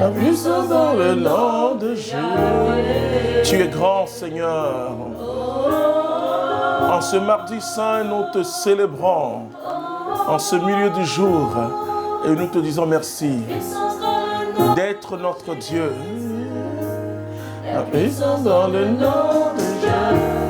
La puissance dans le nom de Jésus. Tu es grand, Seigneur. En ce mardi saint, nous te célébrons. En ce milieu du jour, et nous te disons merci d'être notre Dieu. La puissance dans le nom de Jésus.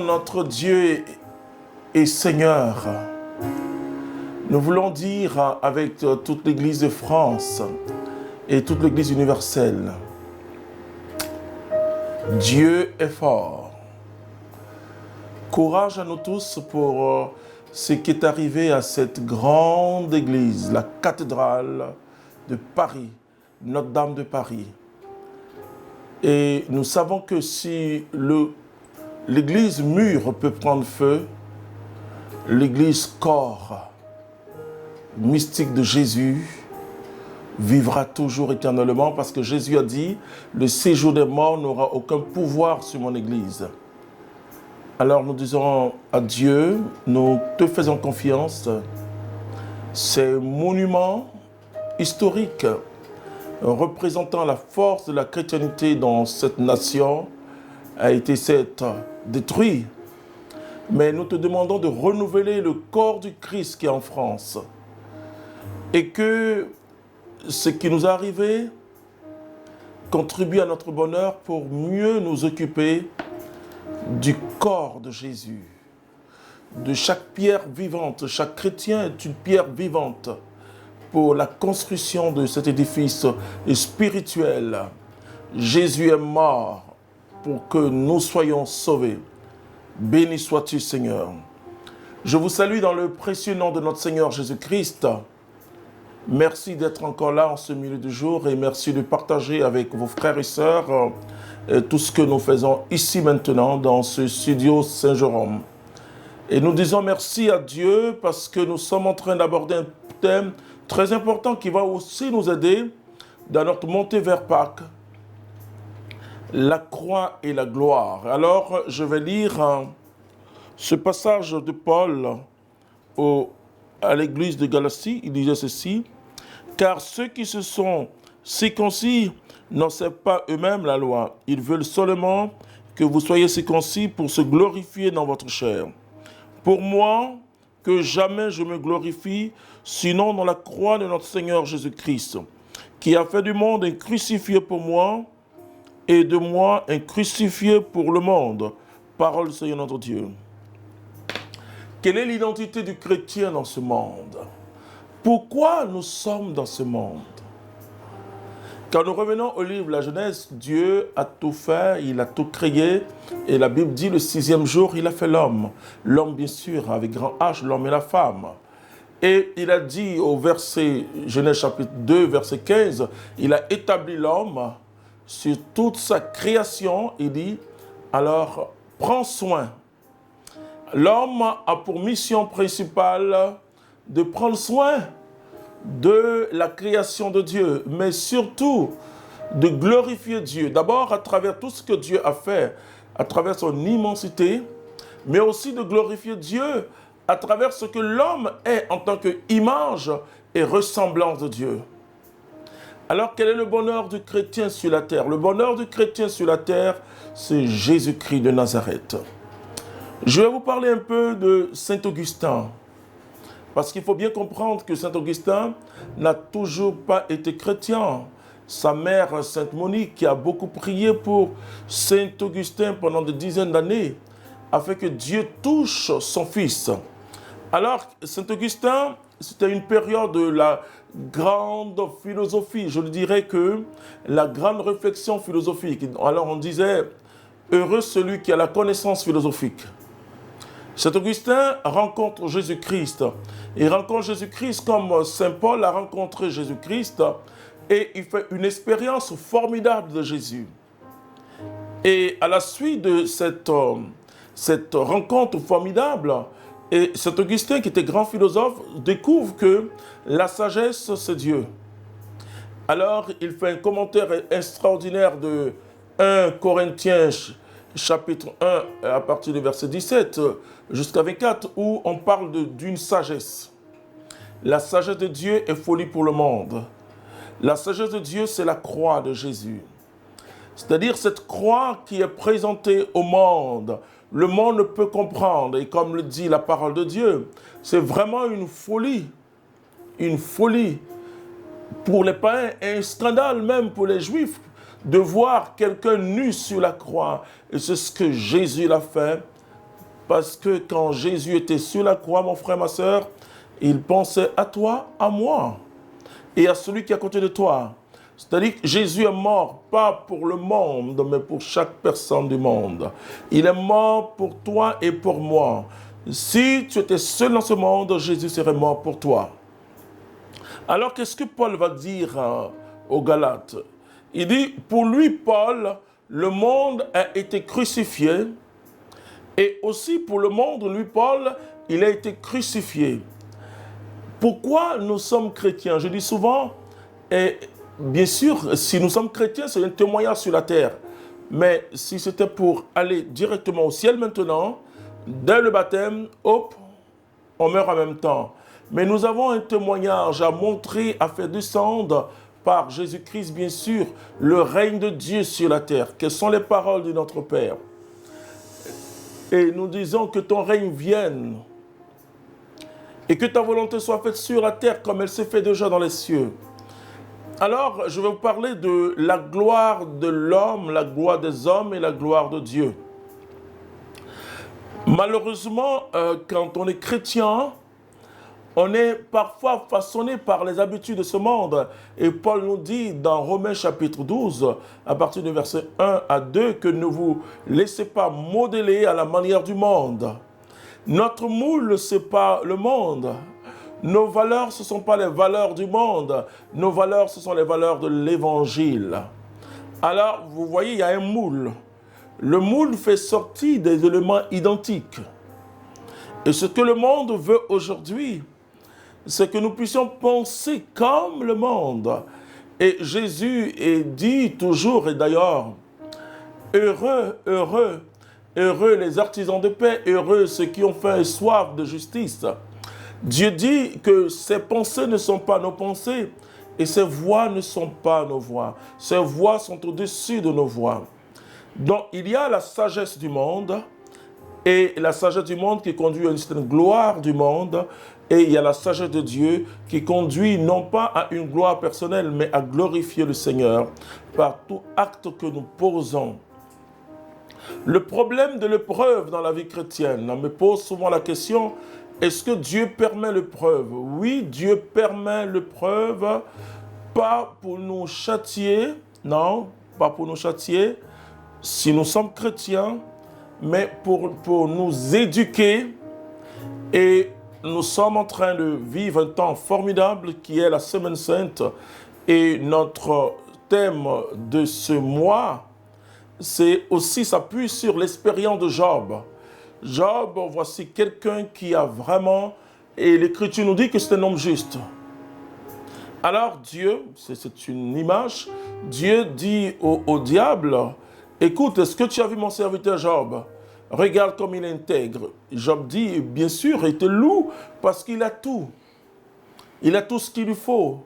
Notre Dieu et Seigneur, nous voulons dire avec toute l'Église de France et toute l'Église universelle, Dieu est fort. Courage à nous tous pour ce qui est arrivé à cette grande Église, la cathédrale de Paris, Notre-Dame de Paris. Et nous savons que si l'Église mûre peut prendre feu, l'Église corps mystique de Jésus vivra toujours éternellement parce que Jésus a dit « Le séjour des morts n'aura aucun pouvoir sur mon Église ». Alors nous disons à Dieu, nous te faisons confiance. Ces monuments historiques représentant la force de la chrétienté dans cette nation a été détruit. Mais nous te demandons de renouveler le corps du Christ qui est en France. Et que ce qui nous est arrivé contribue à notre bonheur pour mieux nous occuper du corps de Jésus. De chaque pierre vivante. Chaque chrétien est une pierre vivante pour la construction de cet édifice spirituel. Jésus est mort pour que nous soyons sauvés. Béni sois-tu, Seigneur. Je vous salue dans le précieux nom de notre Seigneur Jésus-Christ. Merci d'être encore là en ce milieu du jour et merci de partager avec vos frères et sœurs tout ce que nous faisons ici maintenant dans ce studio Saint-Jérôme. Et nous disons merci à Dieu parce que nous sommes en train d'aborder un thème très important qui va aussi nous aider dans notre montée vers Pâques. La croix et la gloire. Alors, je vais lire ce passage de Paul à l'église de Galatie. Il disait ceci, « Car ceux qui se sont circoncis n'enseignent pas eux-mêmes la loi. Ils veulent seulement que vous soyez circoncis pour se glorifier dans votre chair. Pour moi, que jamais je me glorifie, sinon dans la croix de notre Seigneur Jésus-Christ, qui a fait du monde un crucifié pour moi, et de moi un crucifié pour le monde. Parole du Seigneur notre Dieu. » Quelle est l'identité du chrétien dans ce monde? Pourquoi nous sommes dans ce monde? Quand nous revenons au livre de la Genèse, Dieu a tout fait, il a tout créé, et la Bible dit le 6e jour, il a fait l'homme. L'homme, bien sûr, avec grand H, l'homme et la femme. Et il a dit au verset, Genèse chapitre 2, verset 15, il a établi l'homme sur toute sa création, il dit, alors prends soin. L'homme a pour mission principale de prendre soin de la création de Dieu, mais surtout de glorifier Dieu. D'abord à travers tout ce que Dieu a fait, à travers son immensité, mais aussi de glorifier Dieu à travers ce que l'homme est en tant qu'image et ressemblance de Dieu. Alors, quel est le bonheur du chrétien sur la terre? Le bonheur du chrétien sur la terre, c'est Jésus-Christ de Nazareth. Je vais vous parler un peu de Saint Augustin, parce qu'il faut bien comprendre que Saint Augustin n'a toujours pas été chrétien. Sa mère, Sainte Monique, qui a beaucoup prié pour Saint Augustin pendant des dizaines d'années, a fait que Dieu touche son fils. Alors, Saint Augustin, c'était une période de la grande philosophie. Je dirais que la grande réflexion philosophique. Alors, on disait, heureux celui qui a la connaissance philosophique. Saint Augustin rencontre Jésus-Christ. Il rencontre Jésus-Christ comme Saint Paul a rencontré Jésus-Christ et il fait une expérience formidable de Jésus. Et à la suite de cette rencontre formidable, et Saint Augustin, qui était grand philosophe, découvre que la sagesse, c'est Dieu. Alors, il fait un commentaire extraordinaire de 1 Corinthiens, chapitre 1, à partir du verset 17 jusqu'à 24, où on parle d'une sagesse. La sagesse de Dieu est folie pour le monde. La sagesse de Dieu, c'est la croix de Jésus. C'est-à-dire cette croix qui est présentée au monde. Le monde ne peut comprendre. Et comme le dit la parole de Dieu, c'est vraiment une folie. Une folie pour les païens et un scandale même pour les juifs de voir quelqu'un nu sur la croix. Et c'est ce que Jésus l'a fait. Parce que quand Jésus était sur la croix, mon frère, ma soeur, il pensait à toi, à moi et à celui qui est à côté de toi. C'est-à-dire que Jésus est mort, pas pour le monde, mais pour chaque personne du monde. Il est mort pour toi et pour moi. Si tu étais seul dans ce monde, Jésus serait mort pour toi. Alors, qu'est-ce que Paul va dire aux Galates? Il dit, pour lui, Paul, le monde a été crucifié. Et aussi pour le monde, lui, Paul, il a été crucifié. Pourquoi nous sommes chrétiens? Je dis souvent, et bien sûr, si nous sommes chrétiens, c'est un témoignage sur la terre. Mais si c'était pour aller directement au ciel maintenant, dès le baptême, hop, on meurt en même temps. Mais nous avons un témoignage à montrer, à faire descendre par Jésus-Christ, bien sûr, le règne de Dieu sur la terre. Quelles sont les paroles de notre Père? Et nous disons que ton règne vienne et que ta volonté soit faite sur la terre comme elle s'est faite déjà dans les cieux. Alors, je vais vous parler de la gloire de l'homme, la gloire des hommes et la gloire de Dieu. Malheureusement, quand on est chrétien, on est parfois façonné par les habitudes de ce monde. Et Paul nous dit dans Romains chapitre 12, à partir du verset 1 à 2, que ne vous laissez pas modeler à la manière du monde. Notre moule, ce n'est pas le monde. Nos valeurs, ce ne sont pas les valeurs du monde. Nos valeurs, ce sont les valeurs de l'Évangile. Alors, vous voyez, il y a un moule. Le moule fait sortir des éléments identiques. Et ce que le monde veut aujourd'hui, c'est que nous puissions penser comme le monde. Et Jésus est dit toujours, et d'ailleurs, heureux, heureux, heureux les artisans de paix, heureux ceux qui ont faim et soif de justice. Dieu dit que ses pensées ne sont pas nos pensées et ses voix ne sont pas nos voix. Ses voix sont au-dessus de nos voix. Donc il y a la sagesse du monde et la sagesse du monde qui conduit à une certaine gloire du monde et il y a la sagesse de Dieu qui conduit non pas à une gloire personnelle mais à glorifier le Seigneur par tout acte que nous posons. Le problème de l'épreuve dans la vie chrétienne, on me pose souvent la question, est-ce que Dieu permet l'épreuve? Oui, Dieu permet l'épreuve, pas pour nous châtier, non, pas pour nous châtier, si nous sommes chrétiens, mais pour nous éduquer. Et nous sommes en train de vivre un temps formidable qui est la Semaine Sainte. Et notre thème de ce mois, c'est aussi s'appuie sur l'expérience de Job. Job, voici quelqu'un qui a vraiment, et l'Écriture nous dit que c'est un homme juste. Alors Dieu, c'est une image, Dieu dit au diable, écoute, est-ce que tu as vu mon serviteur Job? Regarde comme il est intègre. Job dit, bien sûr, il te loue parce qu'il a tout. Il a tout ce qu'il lui faut.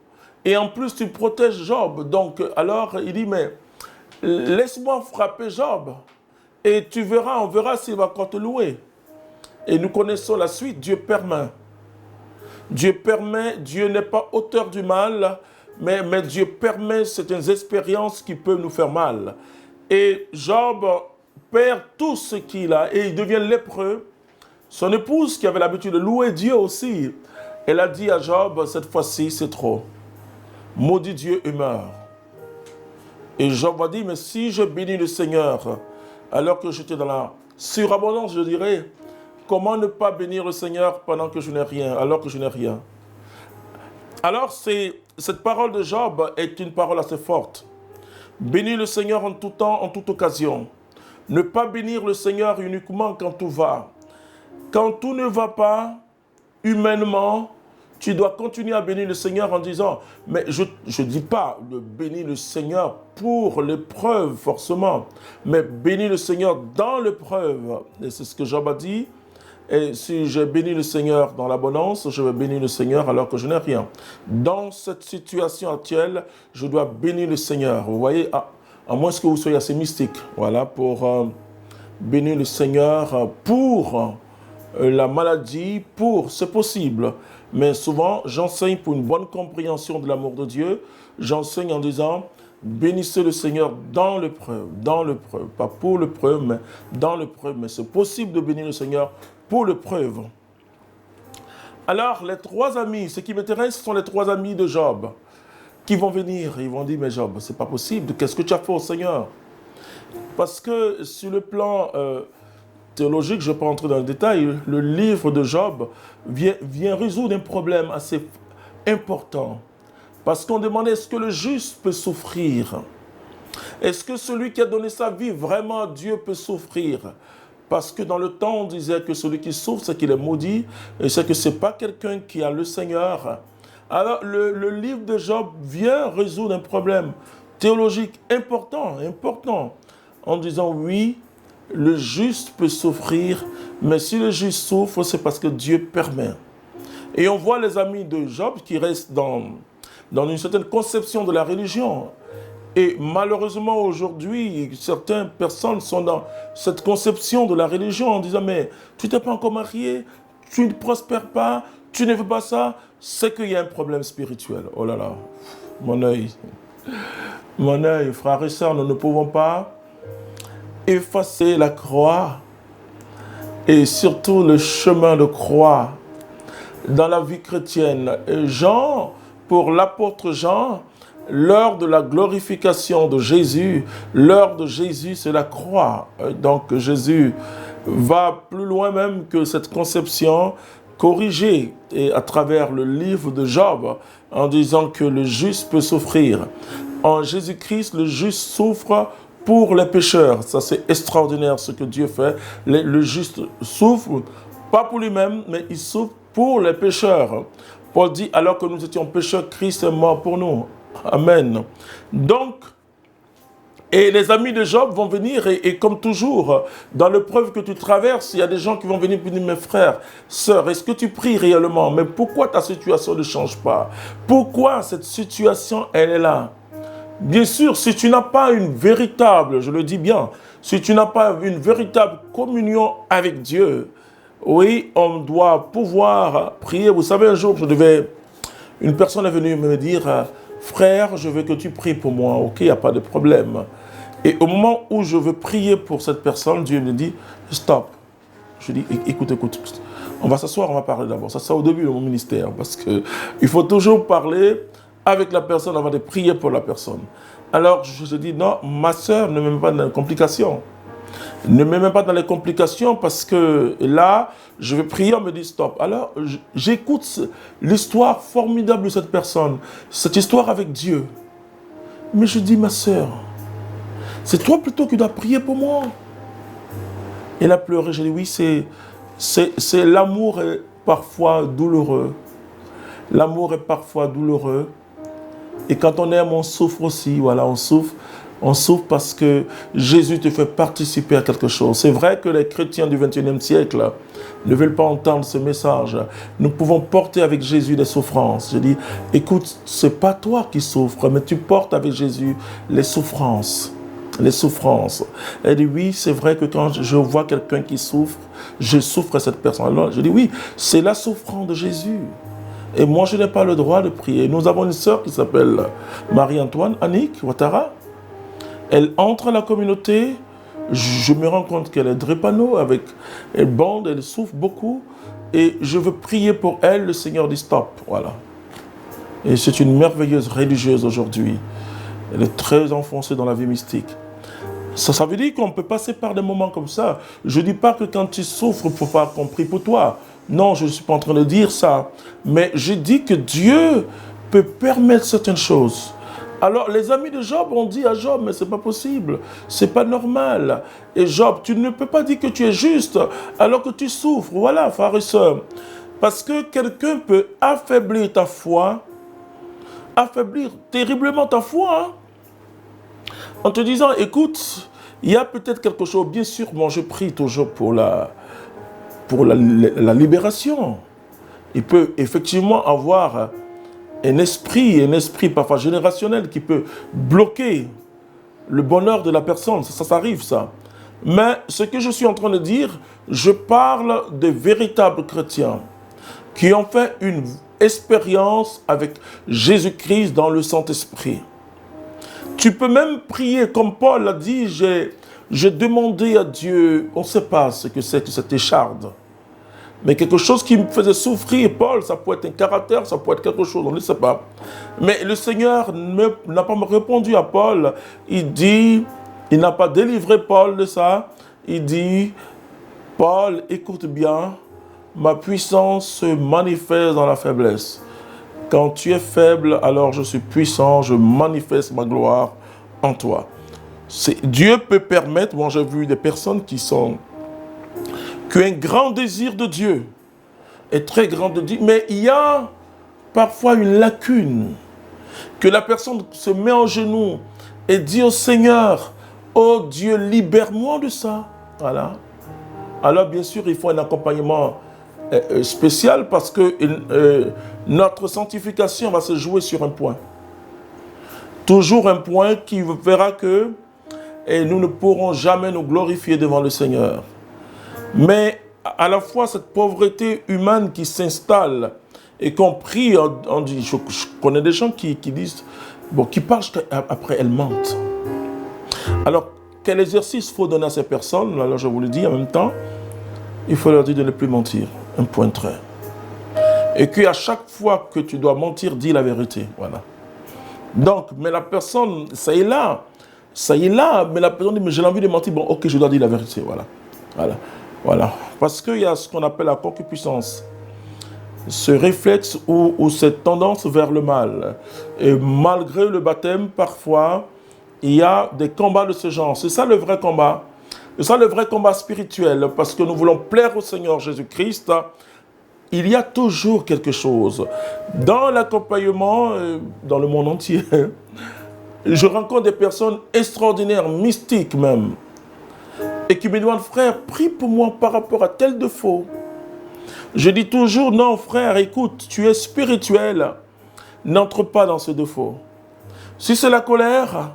Et en plus, tu protèges Job. Donc, alors, il dit, mais laisse-moi frapper Job. Et tu verras, on verra s'il va encore te louer. Et nous connaissons la suite, Dieu permet. Dieu permet, Dieu n'est pas auteur du mal, mais Dieu permet certaines expériences qui peuvent nous faire mal. Et Job perd tout ce qu'il a et il devient lépreux. Son épouse, qui avait l'habitude de louer Dieu aussi, elle a dit à Job, cette fois-ci, c'est trop. Maudit Dieu et meurt. Et Job a dit, mais si je bénis le Seigneur, alors que j'étais dans la surabondance, je dirais, comment ne pas bénir le Seigneur pendant que je n'ai rien, alors que je n'ai rien? Alors, cette parole de Job est une parole assez forte. Bénir le Seigneur en tout temps, en toute occasion. Ne pas bénir le Seigneur uniquement quand tout va. Quand tout ne va pas, humainement, tu dois continuer à bénir le Seigneur en disant, mais je ne dis pas de bénir le Seigneur pour l'épreuve forcément, mais bénir le Seigneur dans l'épreuve. Et c'est ce que Job a dit. Et si j'ai béni le Seigneur dans l'abondance, je vais bénir le Seigneur alors que je n'ai rien. Dans cette situation actuelle, je dois bénir le Seigneur. Vous voyez, à moins que vous soyez assez mystique, voilà, pour bénir le Seigneur pour la maladie, c'est possible. Mais souvent, j'enseigne pour une bonne compréhension de l'amour de Dieu. J'enseigne en disant, bénissez le Seigneur dans l'épreuve, pas pour l'épreuve, mais dans l'épreuve. Mais c'est possible de bénir le Seigneur pour l'épreuve. Alors, les trois amis, ce qui m'intéresse, ce sont les trois amis de Job qui vont venir. Ils vont dire, mais Job, c'est pas possible, qu'est-ce que tu as fait au Seigneur? Parce que sur le plan théologique, je ne vais pas entrer dans le détail, le livre de Job vient résoudre un problème assez important. Parce qu'on demandait, est-ce que le juste peut souffrir? Est-ce que celui qui a donné sa vie, vraiment Dieu peut souffrir? Parce que dans le temps, on disait que celui qui souffre, c'est qu'il est maudit, et c'est que ce n'est pas quelqu'un qui a le Seigneur. Alors, le livre de Job vient résoudre un problème théologique important, en disant, oui, le juste peut souffrir, mais si le juste souffre, c'est parce que Dieu permet. Et on voit les amis de Job qui restent dans une certaine conception de la religion. Et malheureusement, aujourd'hui, certaines personnes sont dans cette conception de la religion en disant « Mais tu t'es pas encore marié, tu ne prospères pas, tu ne fais pas ça. » C'est qu'il y a un problème spirituel. Oh là là, mon œil, frères et sœurs, nous ne pouvons pas effacer la croix et surtout le chemin de croix dans la vie chrétienne. Et pour l'apôtre Jean, l'heure de la glorification de Jésus, l'heure de Jésus, c'est la croix. Donc Jésus va plus loin même que cette conception corrigée et à travers le livre de Job en disant que le juste peut souffrir. En Jésus-Christ, le juste souffre pour les pécheurs. Ça, c'est extraordinaire ce que Dieu fait. Le juste souffre, pas pour lui-même, mais il souffre pour les pécheurs. Paul dit, alors que nous étions pécheurs, Christ est mort pour nous. Amen. Donc, et les amis de Job vont venir et comme toujours, dans l'épreuve que tu traverses, il y a des gens qui vont venir et dire, mes frères, sœurs, est-ce que tu pries réellement? Mais pourquoi ta situation ne change pas? Pourquoi cette situation, elle est là? Bien sûr, si tu n'as pas une véritable, je le dis bien, si tu n'as pas une véritable communion avec Dieu, oui, on doit pouvoir prier. Vous savez, un jour, une personne est venue me dire, frère, je veux que tu pries pour moi. Ok, il n'y a pas de problème. Et au moment où je veux prier pour cette personne, Dieu me dit, stop. Je dis, écoute, on va s'asseoir, on va parler d'abord. Ça, c'est au début de mon ministère, parce qu'il faut toujours parler avec la personne avant de prier pour la personne. Alors, je dis, non, ma soeur, ne me mets pas dans les complications. Ne me mets pas dans les complications parce que là, je vais prier, on me dit stop. Alors, j'écoute l'histoire formidable de cette personne, cette histoire avec Dieu. Mais je dis, ma soeur, c'est toi plutôt qui dois prier pour moi. Elle a pleuré, je dis, oui, c'est l'amour est parfois douloureux. L'amour est parfois douloureux. Et quand on aime, on souffre aussi, voilà, on souffre. On souffre parce que Jésus te fait participer à quelque chose. C'est vrai que les chrétiens du XXIe siècle ne veulent pas entendre ce message. Nous pouvons porter avec Jésus des souffrances. Je dis, écoute, ce n'est pas toi qui souffres, mais tu portes avec Jésus les souffrances. Les souffrances. Elle dit, oui, c'est vrai que quand je vois quelqu'un qui souffre, je souffre à cette personne. Alors, je dis, oui, c'est la souffrance de Jésus. Et moi, je n'ai pas le droit de prier. Nous avons une sœur qui s'appelle Marie-Antoine, Annick Ouattara. Elle entre à la communauté, je me rends compte qu'elle est drépano, elle bande, elle souffre beaucoup, et je veux prier pour elle, le Seigneur dit stop, voilà. Et c'est une merveilleuse religieuse aujourd'hui. Elle est très enfoncée dans la vie mystique. Ça veut dire qu'on peut passer par des moments comme ça. Je ne dis pas que quand tu souffres, il ne faut pas qu'on prie pour toi. Non, je ne suis pas en train de dire ça. Mais je dis que Dieu peut permettre certaines choses. Alors, les amis de Job ont dit à Job, mais ce n'est pas possible, ce n'est pas normal. Et Job, tu ne peux pas dire que tu es juste alors que tu souffres. Voilà, frères et sœurs. Parce que quelqu'un peut affaiblir ta foi, affaiblir terriblement ta foi, hein, en te disant, écoute, il y a peut-être quelque chose, bien sûr, moi je prie toujours pour la libération. Il peut effectivement avoir un esprit parfois générationnel qui peut bloquer le bonheur de la personne. Ça arrive, ça. Mais ce que je suis en train de dire, je parle de véritables chrétiens qui ont fait une expérience avec Jésus-Christ dans le Saint-Esprit. Tu peux même prier, comme Paul a dit, j'ai demandé à Dieu, on ne sait pas ce que c'est que cette écharde, mais quelque chose qui me faisait souffrir. Paul, ça peut être un caractère, ça peut être quelque chose, on ne sait pas. Mais le Seigneur n'a pas répondu à Paul. Il dit, il n'a pas délivré Paul de ça. Il dit, Paul, écoute bien, ma puissance se manifeste dans la faiblesse. Quand tu es faible, alors je suis puissant, je manifeste ma gloire en toi. Dieu peut permettre, moi j'ai vu des personnes qui ont un grand désir de Dieu, et très grand de Dieu, mais il y a parfois une lacune, que la personne se met en genoux et dit au Seigneur, oh Dieu, libère-moi de ça. Voilà. Alors bien sûr, il faut un accompagnement spécial parce que notre sanctification va se jouer sur un point. Toujours un point qui verra que nous ne pourrons jamais nous glorifier devant le Seigneur. Mais à la fois cette pauvreté humaine qui s'installe et qu'on prie, on dit, je connais des gens qui disent, bon, qui parlent après elles mentent. Alors, quel exercice faut donner à ces personnes? Alors je vous le dis en même temps, il faut leur dire de ne plus mentir, un point trait. Et qu'à chaque fois que tu dois mentir, dis la vérité, voilà. Donc, mais la personne, ça y est là, mais la personne dit, mais j'ai envie de mentir, bon, ok, je dois dire la vérité, voilà. Parce qu'il y a ce qu'on appelle la concupiscence, ce réflexe ou cette tendance vers le mal. Et malgré le baptême, parfois, il y a des combats de ce genre. C'est ça le vrai combat. C'est ça le vrai combat spirituel, parce que nous voulons plaire au Seigneur Jésus-Christ. Il y a toujours quelque chose. Dans l'accompagnement, dans le monde entier, je rencontre des personnes extraordinaires, mystiques même, et qui me demandent, frère, prie pour moi par rapport à tel défaut. Je dis toujours, non frère, écoute, tu es spirituel, n'entre pas dans ce défaut. Si c'est la colère,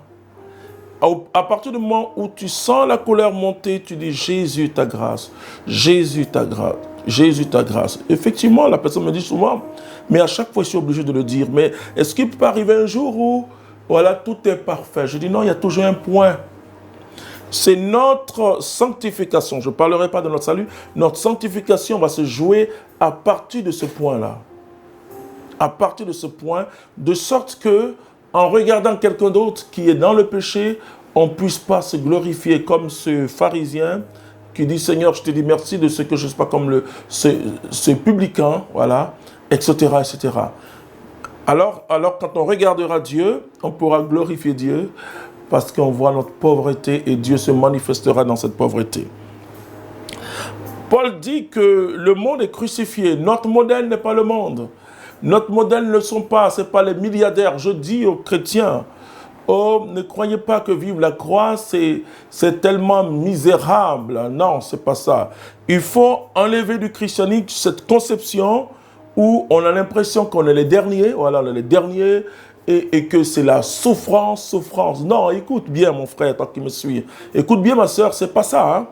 à partir du moment où tu sens la colère monter, tu dis, Jésus ta grâce, Jésus ta grâce, Jésus ta grâce. Effectivement, la personne me dit souvent, mais à chaque fois je suis obligé de le dire, mais est-ce qu'il peut arriver un jour où, voilà, tout est parfait? Je dis non, il y a toujours un point. C'est notre sanctification. Je ne parlerai pas de notre salut. Notre sanctification va se jouer à partir de ce point-là. À partir de ce point, de sorte que, en regardant quelqu'un d'autre qui est dans le péché, on ne puisse pas se glorifier comme ce pharisien qui dit, Seigneur, je te dis merci de ce que je ne suis pas comme ce publicain, voilà, etc., etc. Alors, quand on regardera Dieu, on pourra glorifier Dieu, parce qu'on voit notre pauvreté et Dieu se manifestera dans cette pauvreté. Paul dit que le monde est crucifié. Notre modèle n'est pas le monde. Notre modèle ne sont pas, ce n'est pas les milliardaires. Je dis aux chrétiens, oh, ne croyez pas que vivre la croix, c'est tellement misérable. Non, ce n'est pas ça. Il faut enlever du christianisme cette conception où on a l'impression qu'on est les derniers, voilà, les derniers, et que c'est la souffrance. Non, écoute bien mon frère, toi qui me suis. Écoute bien ma soeur, c'est pas ça. Hein?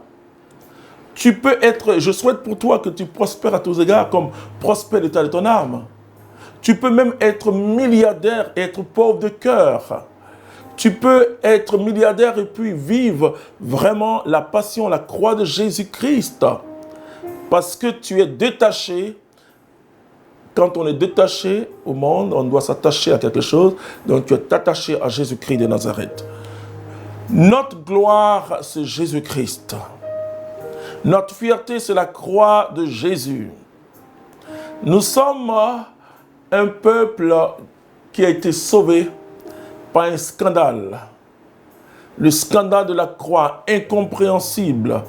Tu peux être, je souhaite pour toi que tu prospères à tous égards comme prospère l'état de ton âme. Tu peux même être milliardaire et être pauvre de cœur. Tu peux être milliardaire et puis vivre vraiment la passion, la croix de Jésus-Christ. Parce que tu es détaché. Quand on est détaché au monde, on doit s'attacher à quelque chose. Donc tu es attaché à Jésus-Christ de Nazareth. Notre gloire, c'est Jésus-Christ. Notre fierté, c'est la croix de Jésus. Nous sommes un peuple qui a été sauvé par un scandale. Le scandale de la croix, incompréhensible.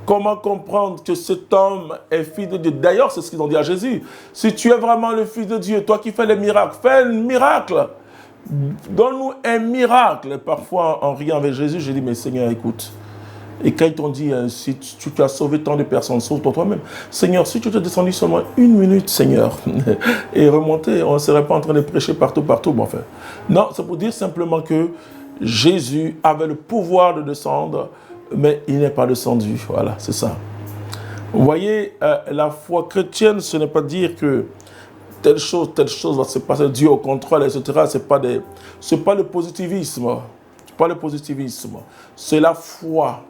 Comment comprendre que cet homme est fils de Dieu? D'ailleurs, c'est ce qu'ils ont dit à Jésus. Si tu es vraiment le fils de Dieu, toi qui fais les miracles, fais un miracle. Donne-nous un miracle. Et parfois, en riant avec Jésus, j'ai dit, mais Seigneur, écoute. Et quand ils t'ont dit, si tu as sauvé tant de personnes, sauve-toi toi-même. Seigneur, si tu t'es descendu seulement 1 minute, Seigneur, et remonté, on ne serait pas en train de prêcher partout. Bon, enfin. Non, c'est pour dire simplement que Jésus avait le pouvoir de descendre, mais il n'est pas descendu. Voilà, c'est ça. Vous voyez, la foi chrétienne, ce n'est pas dire que telle chose va se passer, Dieu au contrôle, etc. C'est pas le positivisme. C'est pas le positivisme. C'est la foi.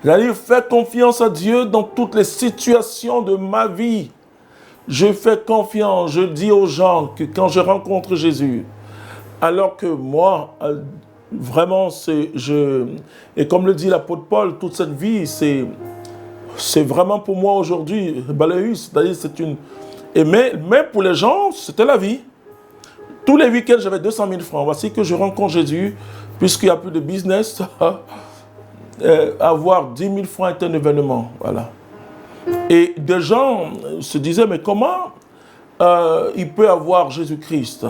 C'est-à-dire, fais confiance à Dieu dans toutes les situations de ma vie. Je fais confiance, je dis aux gens que quand je rencontre Jésus, alors que moi, vraiment, et comme le dit l'apôtre Paul, toute cette vie, c'est vraiment pour moi aujourd'hui, Baléus, c'est-à-dire mais pour les gens, c'était la vie. Tous les week-ends, j'avais 200 000 francs. Voici que je rencontre Jésus, puisqu'il n'y a plus de business. Avoir 10 000 francs est un événement. Voilà. Et des gens se disaient, mais comment il peut avoir Jésus-Christ?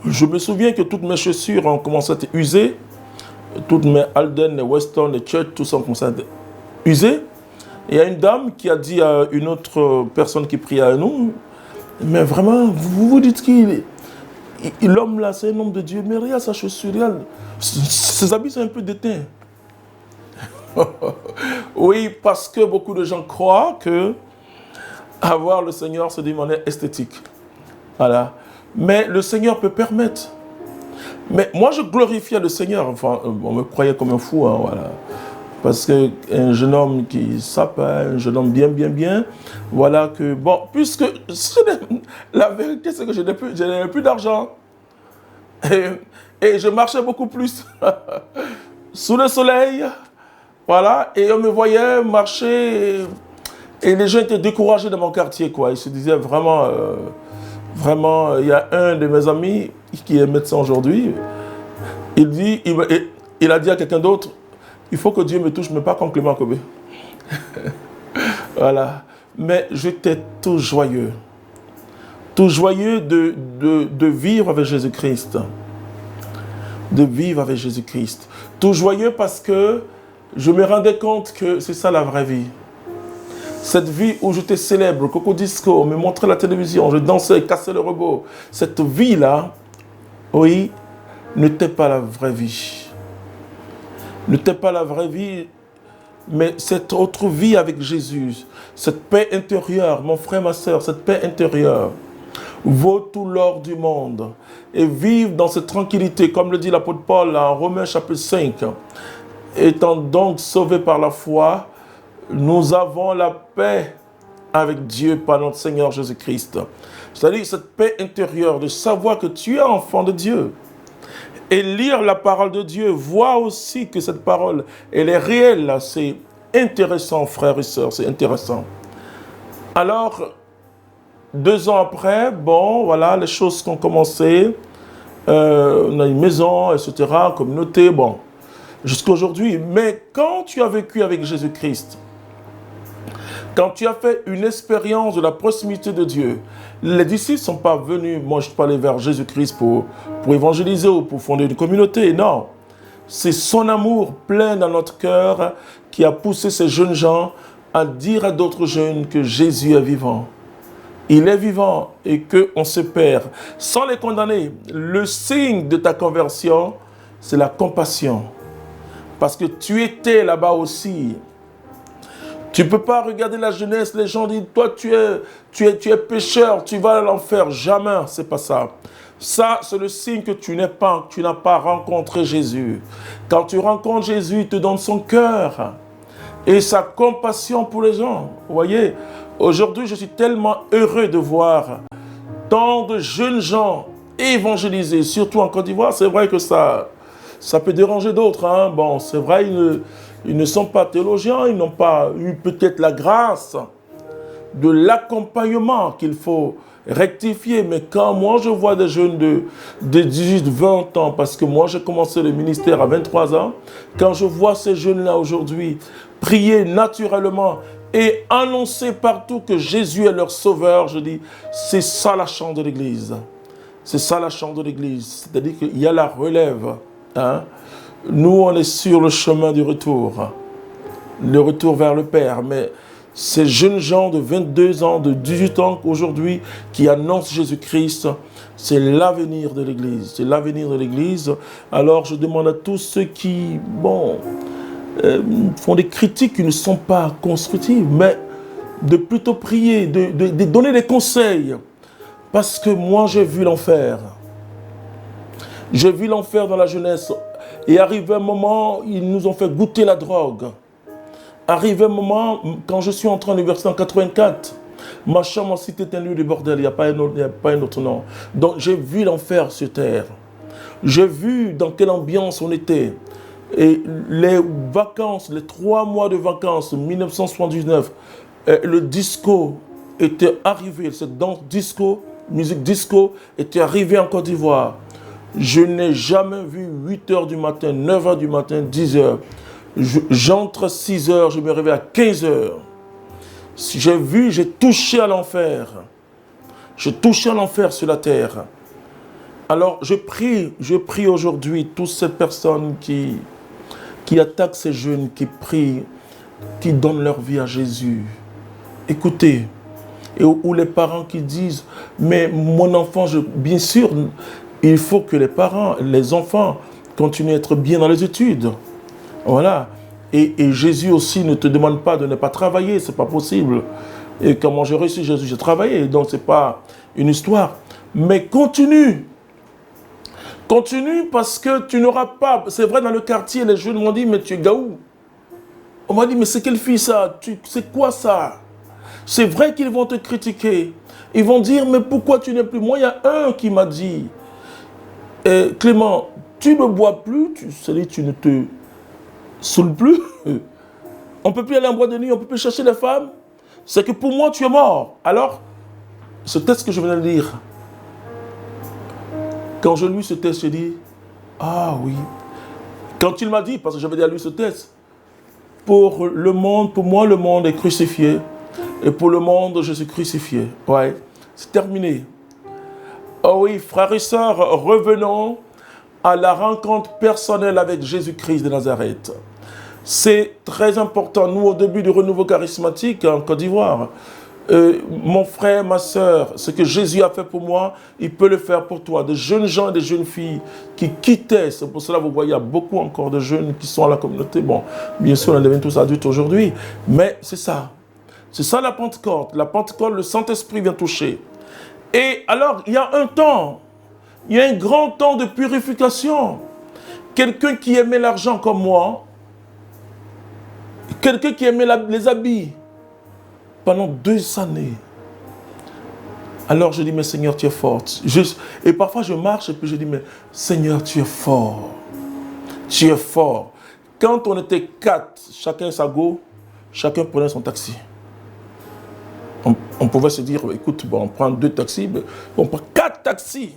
Je me souviens que toutes mes chaussures ont commencé à être usées. Toutes mes Alden, les Weston, les Church, tout ça ont commencé à être usées. Et il y a une dame qui a dit à une autre personne qui priait à nous, mais vraiment, vous vous dites l'homme là, c'est un homme de Dieu, mais regarde sa chaussure, regarde, ses habits sont un peu déteints. Oui, parce que beaucoup de gens croient que avoir le Seigneur, c'est d'une manière esthétique. Voilà. Mais le Seigneur peut permettre. Mais moi, je glorifiais le Seigneur. Enfin, on me croyait comme un fou, hein, voilà. Parce qu'un jeune homme qui sape, un jeune homme bien, voilà que, bon, puisque la vérité, c'est que je n'avais plus d'argent. Et je marchais beaucoup plus. Sous le soleil, voilà, et on me voyait marcher, et les gens étaient découragés dans mon quartier, quoi. Ils se disaient vraiment, il y a un de mes amis qui est médecin aujourd'hui, il a dit à quelqu'un d'autre, il faut que Dieu me touche, mais pas comme Clément Kobé. Voilà. Mais j'étais tout joyeux de vivre avec Jésus-Christ. De vivre avec Jésus-Christ. Tout joyeux parce que je me rendais compte que c'est ça la vraie vie. Cette vie où j'étais célèbre, Coco Disco, on me montrait la télévision, je dansais, cassais le robot. Cette vie-là, oui, n'était pas la vraie vie. N'était pas la vraie vie, mais cette autre vie avec Jésus, cette paix intérieure, mon frère, ma soeur, cette paix intérieure, vaut tout l'or du monde. Et vivre dans cette tranquillité, comme le dit l'apôtre Paul en Romains chapitre 5, étant donc sauvés par la foi, nous avons la paix avec Dieu par notre Seigneur Jésus-Christ. C'est-à-dire cette paix intérieure de savoir que tu es enfant de Dieu. Et lire la parole de Dieu, voir aussi que cette parole, elle est réelle. C'est intéressant, frères et sœurs, c'est intéressant. Alors, 2 ans après, bon, voilà, les choses ont commencé. On a une maison, etc., communauté, bon, jusqu'à aujourd'hui. Mais quand tu as vécu avec Jésus-Christ, quand tu as fait une expérience de la proximité de Dieu, les disciples ne sont pas venus, moi je suis pas allé vers Jésus-Christ pour évangéliser ou pour fonder une communauté, non. C'est son amour plein dans notre cœur qui a poussé ces jeunes gens à dire à d'autres jeunes que Jésus est vivant. Il est vivant et qu'on se perd. Sans les condamner, le signe de ta conversion, c'est la compassion. Parce que tu étais là-bas aussi. Tu ne peux pas regarder la jeunesse, les gens disent, toi tu es pécheur, tu vas à l'enfer. Jamais, c'est pas ça. Ça, c'est le signe que tu n'as pas rencontré Jésus. Quand tu rencontres Jésus, il te donne son cœur et sa compassion pour les gens. Vous voyez, aujourd'hui, je suis tellement heureux de voir tant de jeunes gens évangélisés, surtout en Côte d'Ivoire. C'est vrai que ça Ça peut déranger d'autres. Hein. Bon, c'est vrai, ils ne sont pas théologiens, ils n'ont pas eu peut-être la grâce de l'accompagnement qu'il faut rectifier. Mais quand moi je vois des jeunes de 18, 20 ans, parce que moi j'ai commencé le ministère à 23 ans, quand je vois ces jeunes-là aujourd'hui prier naturellement et annoncer partout que Jésus est leur sauveur, je dis, c'est ça la chance de l'Église. C'est ça la chance de l'Église. C'est-à-dire qu'il y a la relève. Hein? Nous, on est sur le chemin du retour. Le retour vers le Père. Mais ces jeunes gens de 22 ans, de 18 ans aujourd'hui, qui annoncent Jésus-Christ, c'est l'avenir de l'Église. C'est l'avenir de l'Église. Alors, je demande à tous ceux qui, font des critiques qui ne sont pas constructives, mais de plutôt prier, de donner des conseils. Parce que moi, j'ai vu l'enfer. J'ai vu l'enfer dans la jeunesse. Et arrivé un moment, ils nous ont fait goûter la drogue. Arrivé un moment, quand je suis entré en université en 84, ma chambre ensuite était un lieu de bordel, il n'y a pas un autre nom. Donc j'ai vu l'enfer sur terre. J'ai vu dans quelle ambiance on était. Et les vacances, les 3 mois de vacances, 1979, le disco était arrivé, cette danse disco, musique disco, était arrivée en Côte d'Ivoire. Je n'ai jamais vu 8 h du matin, 9 h du matin, 10 h. J'entre à 6 h, je me réveille à 15 h. J'ai touché à l'enfer. J'ai touché à l'enfer sur la terre. Alors je prie aujourd'hui toutes ces personnes qui attaquent ces jeunes, qui prient, qui donnent leur vie à Jésus. Écoutez, ou les parents qui disent, mais mon enfant, bien sûr, il faut que les enfants continuent à être bien dans les études. Voilà. Et Jésus aussi ne te demande pas de ne pas travailler, c'est pas possible. Et comment j'ai reçu Jésus, j'ai travaillé, donc c'est pas une histoire. Mais continue. Continue parce que tu n'auras pas... C'est vrai, dans le quartier, les jeunes m'ont dit, mais tu es gaou. On m'a dit, mais c'est quelle fille ça? C'est quoi ça? C'est vrai qu'ils vont te critiquer. Ils vont dire, mais pourquoi tu n'es plus? Moi, il y a un qui m'a dit, Clément, tu ne bois plus, tu ne te saoules plus. On ne peut plus aller en boîte de nuit, on ne peut plus chercher les femmes. C'est que pour moi, tu es mort. Alors, ce texte que je venais de lire, quand je lis ce texte, je dis, ah oui. Quand il m'a dit, parce que j'avais déjà lu ce texte, pour moi, le monde est crucifié. Et pour le monde, je suis crucifié. Ouais, c'est terminé. Oh oui, frères et sœurs, revenons à la rencontre personnelle avec Jésus-Christ de Nazareth. C'est très important. Nous, au début du renouveau charismatique en Côte d'Ivoire, mon frère, ma sœur, ce que Jésus a fait pour moi, il peut le faire pour toi. Des jeunes gens et des jeunes filles qui quittaient. C'est pour cela que vous voyez, il y a beaucoup encore de jeunes qui sont à la communauté. Bon, bien sûr, on devient tous adultes aujourd'hui, mais c'est ça. C'est ça la Pentecôte. La Pentecôte, le Saint-Esprit vient toucher. Et alors, il y a un temps, il y a un grand temps de purification. Quelqu'un qui aimait l'argent comme moi, quelqu'un qui aimait les habits, pendant 2 années. Alors je dis, mais Seigneur, tu es fort. Et parfois je marche et puis je dis, mais Seigneur, tu es fort. Tu es fort. Quand on était 4, chacun sa go, chacun prenait son taxi. On pouvait se dire, écoute, bon, on prend 2 taxis, mais on prend 4 taxis.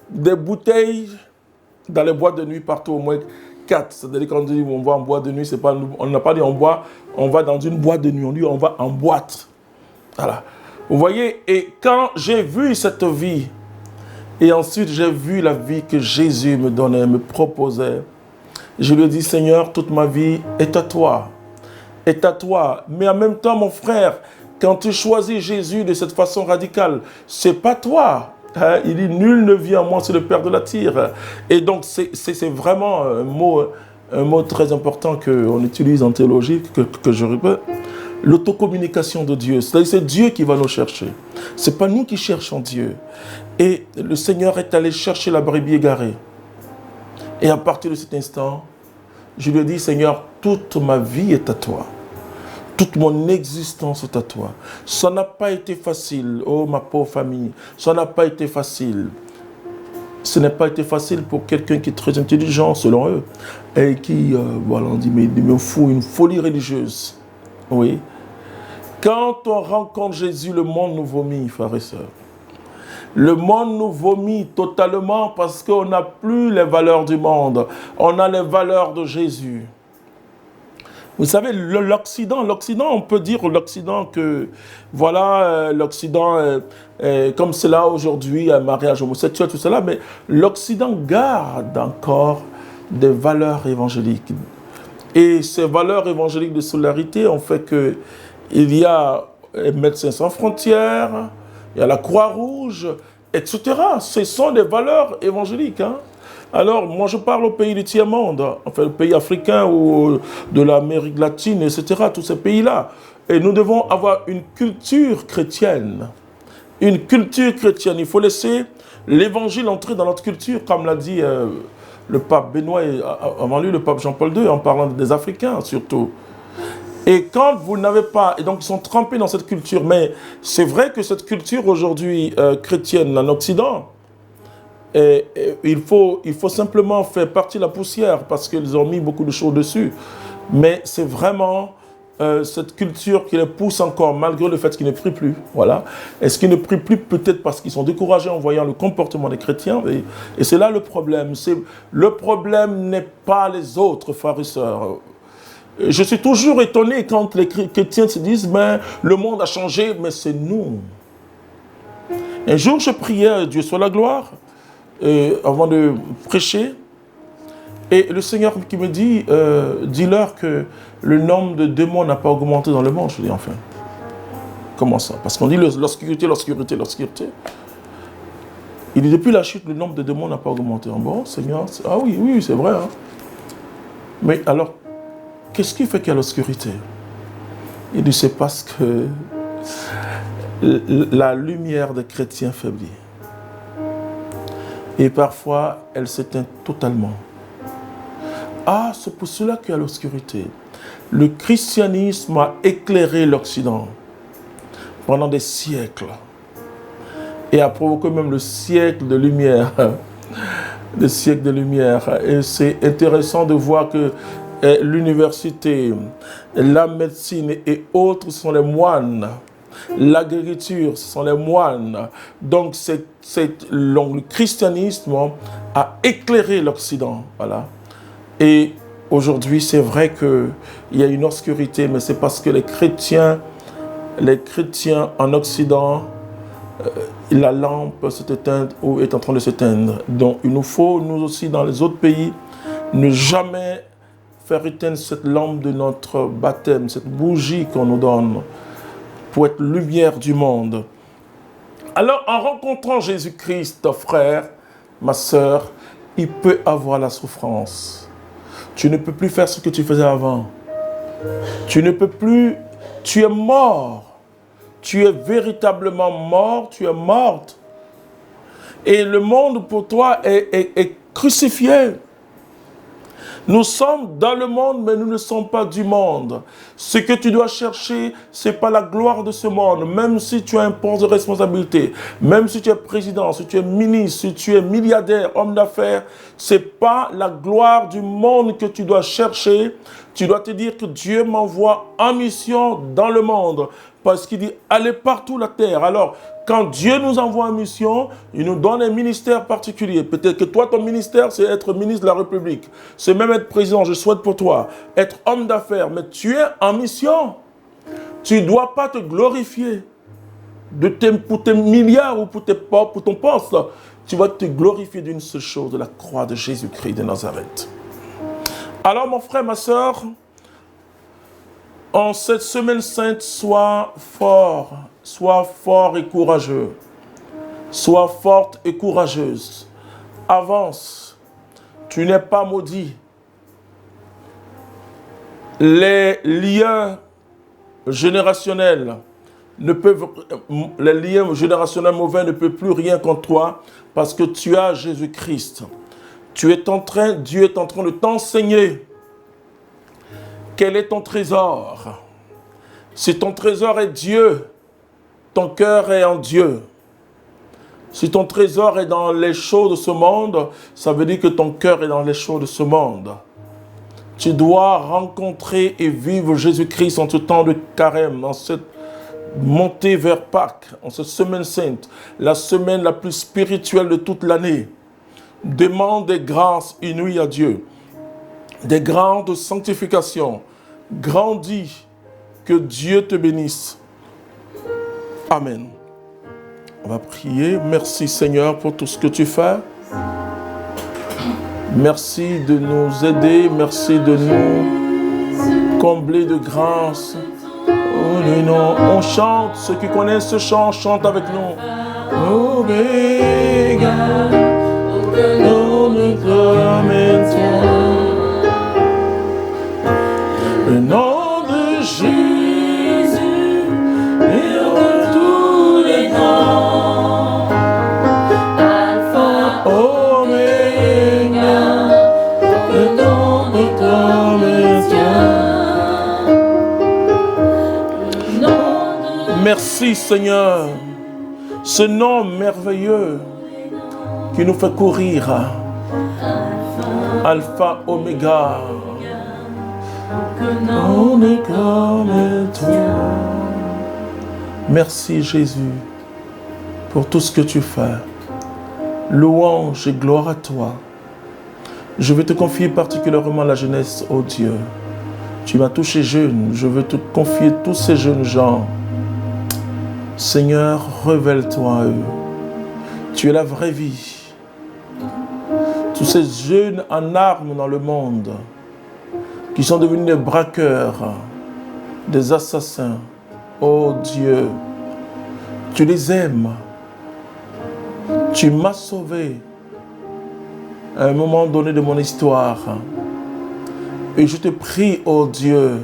Des bouteilles dans les boîtes de nuit partout, au moins 4. C'est-à-dire quand on dit on va en boîte de nuit, c'est pas, on n'a pas dit on va dans une boîte de nuit, on dit on va en boîte. Voilà. Vous voyez, et quand j'ai vu cette vie, et ensuite j'ai vu la vie que Jésus me donnait, me proposait, je lui ai dit, Seigneur, toute ma vie est à toi. Est à toi. Mais en même temps, mon frère, quand tu choisis Jésus de cette façon radicale, c'est pas toi. Hein? Il dit, nul ne vient à moi, c'est le Père de la tire. Et donc, c'est vraiment un mot très important qu'on utilise en théologie, que je répète. L'autocommunication de Dieu. C'est-à-dire, c'est Dieu qui va nous chercher. Ce n'est pas nous qui cherchons Dieu. Et le Seigneur est allé chercher la brebis égarée. Et à partir de cet instant, je lui ai dit, Seigneur, toute ma vie est à toi. Toute mon existence est à toi. Ça n'a pas été facile, oh ma pauvre famille. Ça n'a pas été facile. ce n'a pas été facile pour quelqu'un qui est très intelligent, selon eux, et qui, voilà, on dit, mais il me faut une folie religieuse. Oui. Quand on rencontre Jésus, le monde nous vomit, frères et sœurs. Le monde nous vomit totalement parce qu'on n'a plus les valeurs du monde. On a les valeurs de Jésus. Vous savez, l'Occident, on peut dire l'Occident que, voilà, l'Occident, comme c'est là aujourd'hui, un mariage homosexuel, tout cela, mais l'Occident garde encore des valeurs évangéliques. Et ces valeurs évangéliques de solidarité ont fait qu'il y a Médecins sans frontières, il y a la Croix-Rouge, etc. Ce sont des valeurs évangéliques, hein. Alors, moi, je parle au pays du tiers-monde, enfin, le pays africain ou de l'Amérique latine, etc., tous ces pays-là. Et nous devons avoir une culture chrétienne. Une culture chrétienne. Il faut laisser l'évangile entrer dans notre culture, comme l'a dit le pape Benoît et avant lui, le pape Jean-Paul II, en parlant des Africains, surtout. Et quand vous n'avez pas... Et donc, ils sont trempés dans cette culture. Mais c'est vrai que cette culture, aujourd'hui, chrétienne, en Occident, il faut simplement faire partir la poussière parce qu'ils ont mis beaucoup de choses dessus. Mais c'est vraiment cette culture qui les pousse encore, malgré le fait qu'ils ne prient plus. Voilà. Est-ce qu'ils ne prient plus peut-être parce qu'ils sont découragés en voyant le comportement des chrétiens? Et c'est là le problème. Le problème n'est pas les autres, frères et sœurs. Je suis toujours étonné quand les chrétiens se disent ben, le monde a changé, mais c'est nous. Un jour, je priais, Dieu soit la gloire, avant de prêcher, et le Seigneur qui me dit, dis-leur que le nombre de démons n'a pas augmenté dans le monde. Je dis enfin, comment ça? Parce qu'on dit l'obscurité, l'obscurité, l'obscurité. Il dit depuis la chute, le nombre de démons n'a pas augmenté. Bon, Seigneur, ah oui, oui, c'est vrai. Hein? Mais alors, qu'est-ce qui fait qu'il y a l'obscurité? Il dit c'est parce que la lumière des chrétiens faiblit. Et parfois, elle s'éteint totalement. Ah, c'est pour cela qu'il y a l'obscurité. Le christianisme a éclairé l'Occident pendant des siècles. Et a provoqué même le siècle de lumière. Le siècle de lumière. Et c'est intéressant de voir que l'université, la médecine et autres sont les moines. L'agriculture, ce sont les moines. Donc, le christianisme a éclairé l'Occident. Voilà. Et aujourd'hui, c'est vrai qu'il y a une obscurité, mais c'est parce que les chrétiens en Occident, la lampe s'est éteinte ou est en train de s'éteindre. Donc, il nous faut, nous aussi, dans les autres pays, ne jamais faire éteindre cette lampe de notre baptême, cette bougie qu'on nous donne, pour être lumière du monde. Alors, en rencontrant Jésus-Christ, ton frère, ma sœur, il peut avoir la souffrance. Tu ne peux plus faire ce que tu faisais avant. Tu ne peux plus... Tu es mort. Tu es véritablement mort. Tu es morte. Et le monde pour toi est crucifié. Nous sommes dans le monde, mais nous ne sommes pas du monde. Ce que tu dois chercher, ce n'est pas la gloire de ce monde. Même si tu as un poste de responsabilité, même si tu es président, si tu es ministre, si tu es milliardaire, homme d'affaires, ce n'est pas la gloire du monde que tu dois chercher. Tu dois te dire que Dieu m'envoie en mission dans le monde. Parce qu'il dit, allez partout la terre. Alors, quand Dieu nous envoie en mission, il nous donne un ministère particulier. Peut-être que toi, ton ministère, c'est être ministre de la République. C'est même être président, je souhaite pour toi. Être homme d'affaires. Mais tu es en mission. Tu ne dois pas te glorifier pour tes milliards ou pour ton poste. Tu vas te glorifier d'une seule chose, de la croix de Jésus-Christ de Nazareth. Alors, mon frère, ma soeur, en cette semaine sainte, sois fort et courageux. Sois forte et courageuse. Avance. Tu n'es pas maudit. Les liens générationnels mauvais ne peuvent plus rien contre toi parce que tu as Jésus-Christ. Dieu est en train de t'enseigner. Quel est ton trésor? Si ton trésor est Dieu, ton cœur est en Dieu. Si ton trésor est dans les choses de ce monde, ça veut dire que ton cœur est dans les choses de ce monde. Tu dois rencontrer et vivre Jésus-Christ en ce temps de carême, dans cette montée vers Pâques, en cette semaine sainte, la semaine la plus spirituelle de toute l'année. Demande des grâces inouïes à Dieu, des grandes sanctifications. Grandis, que Dieu te bénisse. Amen. On va prier. Merci Seigneur pour tout ce que tu fais. Merci de nous aider. Merci de nous combler de grâce. On chante. Ceux qui connaissent ce chant, chantent avec nous. Omega, le nom de Jésus est de tous les noms. Alpha, Oméga, le nom de ton Dieu. Merci Seigneur, ce nom merveilleux qui nous fait courir. Alpha, Oméga. On est comme toi. Merci Jésus pour tout ce que tu fais. Louange et gloire à toi. Je veux te confier particulièrement la jeunesse, oh Dieu. Tu m'as touché jeune, je veux te confier tous ces jeunes gens. Seigneur, révèle-toi à eux. Tu es la vraie vie. Tous ces jeunes en armes dans le monde, qui sont devenus des braqueurs, des assassins. Oh Dieu, tu les aimes. Tu m'as sauvé à un moment donné de mon histoire. Et je te prie, oh Dieu,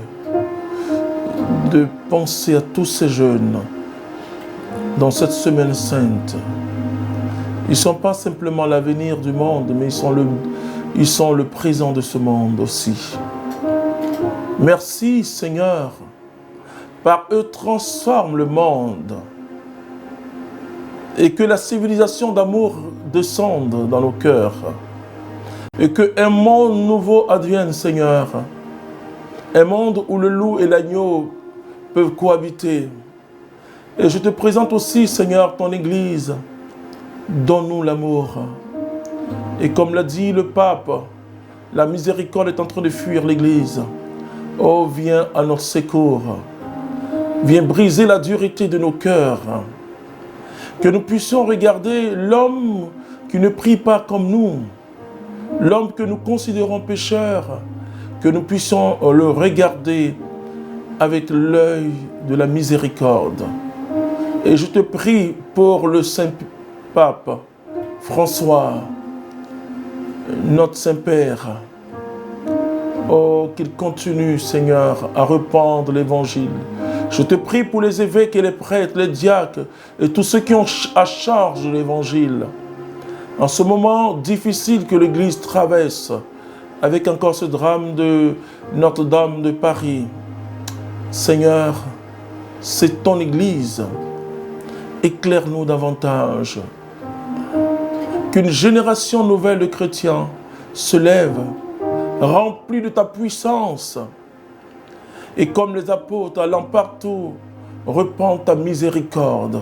de penser à tous ces jeunes dans cette semaine sainte. Ils ne sont pas simplement l'avenir du monde, mais ils sont le présent de ce monde aussi. Merci Seigneur, par eux transforme le monde et que la civilisation d'amour descende dans nos cœurs et qu'un monde nouveau advienne Seigneur, un monde où le loup et l'agneau peuvent cohabiter. Et je te présente aussi Seigneur ton Église, donne-nous l'amour. Et comme l'a dit le pape, la miséricorde est en train de fuir l'Église. Oh, viens à notre secours. Viens briser la dureté de nos cœurs. Que nous puissions regarder l'homme qui ne prie pas comme nous, l'homme que nous considérons pécheur, que nous puissions le regarder avec l'œil de la miséricorde. Et je te prie pour le Saint-Pape François, notre Saint-Père. Oh, qu'il continue, Seigneur, à répandre l'Évangile. Je te prie pour les évêques et les prêtres, les diacres et tous ceux qui ont à charge de l'Évangile. En ce moment difficile que l'Église traverse, avec encore ce drame de Notre-Dame de Paris. Seigneur, c'est ton Église. Éclaire-nous davantage. Qu'une génération nouvelle de chrétiens se lève, remplis de ta puissance. Et comme les apôtres allant partout, répand ta miséricorde.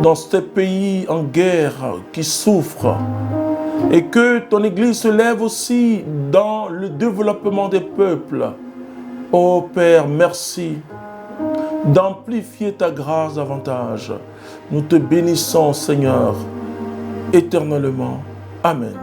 Dans ces pays en guerre qui souffrent. Et que ton Église se lève aussi dans le développement des peuples. Ô Père, merci d'amplifier ta grâce davantage. Nous te bénissons, Seigneur, éternellement. Amen.